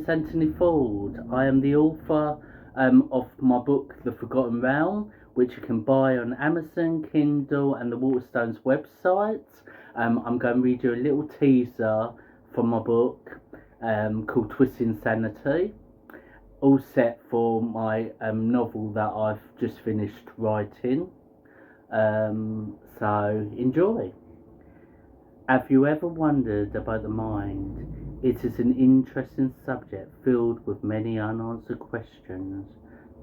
name's Anthony Ford. I am the author of my book, The Forgotten Realm, which you can buy on Amazon, Kindle, and the Waterstones website. I'm going to read you a little teaser from my book called Twisting Sanity, all set for my novel that I've just finished writing. So enjoy. Have you ever wondered about the mind? It is an interesting subject filled with many unanswered questions.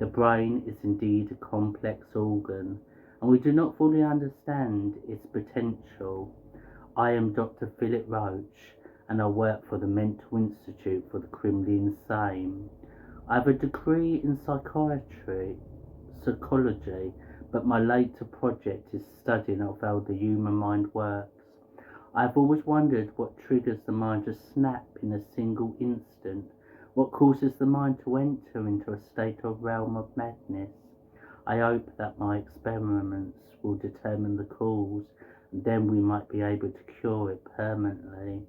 The brain is indeed a complex organ, and we do not fully understand its potential. I am Dr. Philip Roach, and I work for the Mental Institute for the Criminally Insane. I have a degree in psychology, but my later project is studying of how the human mind works. I've always wondered what triggers the mind to snap in a single instant, what causes the mind to enter into a state or realm of madness. I hope that my experiments will determine the cause, and then we might be able to cure it permanently.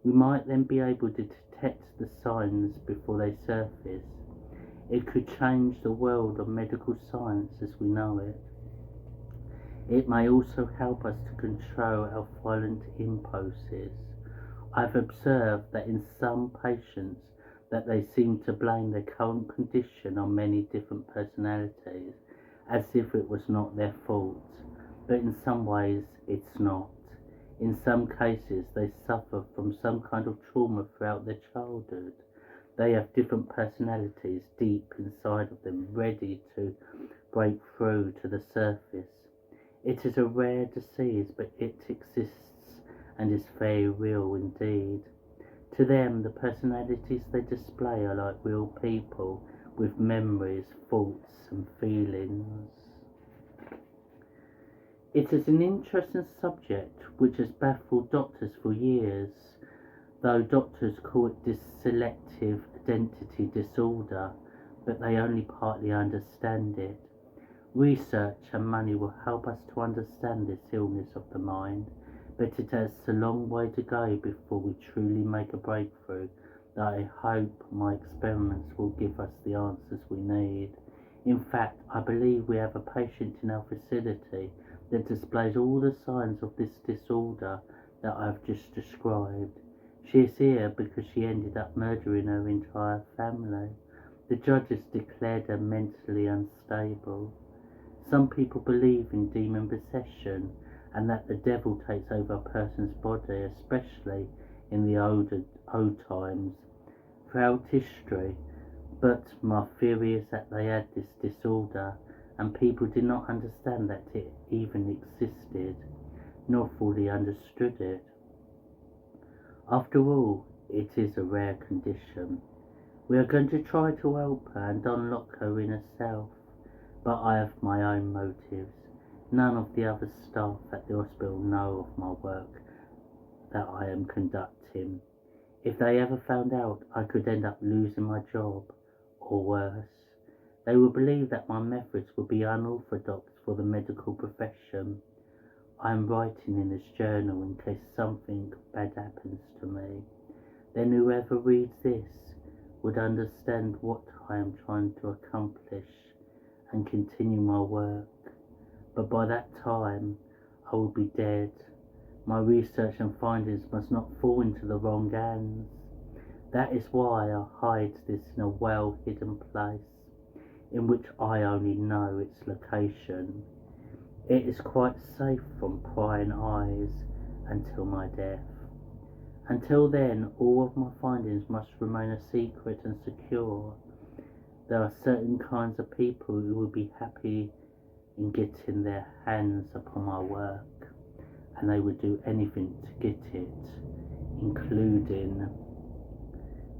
We might then be able to detect the signs before they surface. It could change the world of medical science as we know it. It may also help us to control our violent impulses. I've observed that in some patients that they seem to blame their current condition on many different personalities, as if it was not their fault. But in some ways it's not. In some cases they suffer from some kind of trauma throughout their childhood. They have different personalities deep inside of them, ready to break through to the surface. It is a rare disease, but it exists and is very real indeed. To them, the personalities they display are like real people with memories, thoughts and feelings. It is an interesting subject which has baffled doctors for years, though doctors call it dysselective identity disorder, but they only partly understand it. Research and money will help us to understand this illness of the mind, but it has a long way to go before we truly make a breakthrough that I hope my experiments will give us the answers we need. In fact, I believe we have a patient in our facility that displays all the signs of this disorder that I have just described. She is here because she ended up murdering her entire family. The judges declared her mentally unstable. Some people believe in demon possession and that the devil takes over a person's body, especially in the old times throughout history. But my theory is that they had this disorder and people did not understand that it even existed, nor fully understood it. After all, it is a rare condition. We are going to try to help her and unlock her inner self. But I have my own motives. None of the other staff at the hospital know of my work that I am conducting. If they ever found out, I could end up losing my job, or worse. They would believe that my methods would be unorthodox for the medical profession. I am writing in this journal in case something bad happens to me. Then whoever reads this would understand what I am trying to accomplish and continue my work. But by that time, I will be dead. My research and findings must not fall into the wrong hands. That is why I hide this in a well-hidden place, in which I only know its location. It is quite safe from prying eyes until my death. Until then, all of my findings must remain a secret and secure. There are certain kinds of people who will be happy in getting their hands upon my work, and they would do anything to get it, including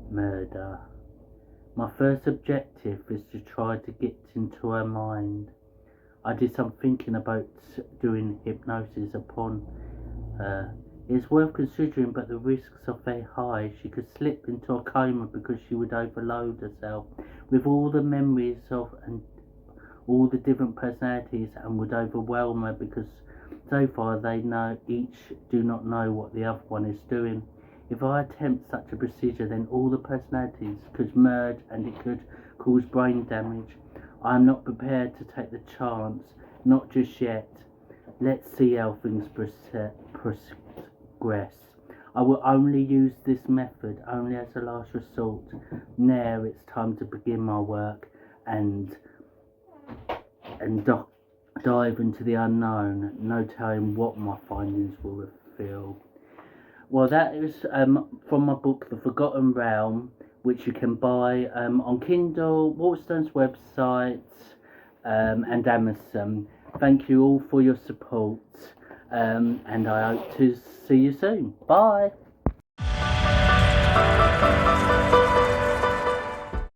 murder. My first objective is to try to get into her mind. I did some thinking about doing hypnosis upon her. It's worth considering, but the risks are very high. She could slip into a coma because she would overload herself with all the memories of and all the different personalities, and would overwhelm her because so far they know each do not know what the other one is doing. If I attempt such a procedure, then all the personalities could merge and it could cause brain damage. I am not prepared to take the chance, not just yet. Let's see how things progress. I will only use this method only as a last resort. Now it's time to begin my work and dive into the unknown, no telling what my findings will reveal. Well, that is from my book, The Forgotten Realm, which you can buy on Kindle, Waterstone's website, and Amazon. Thank you all for your support, and I hope to see you soon. Bye.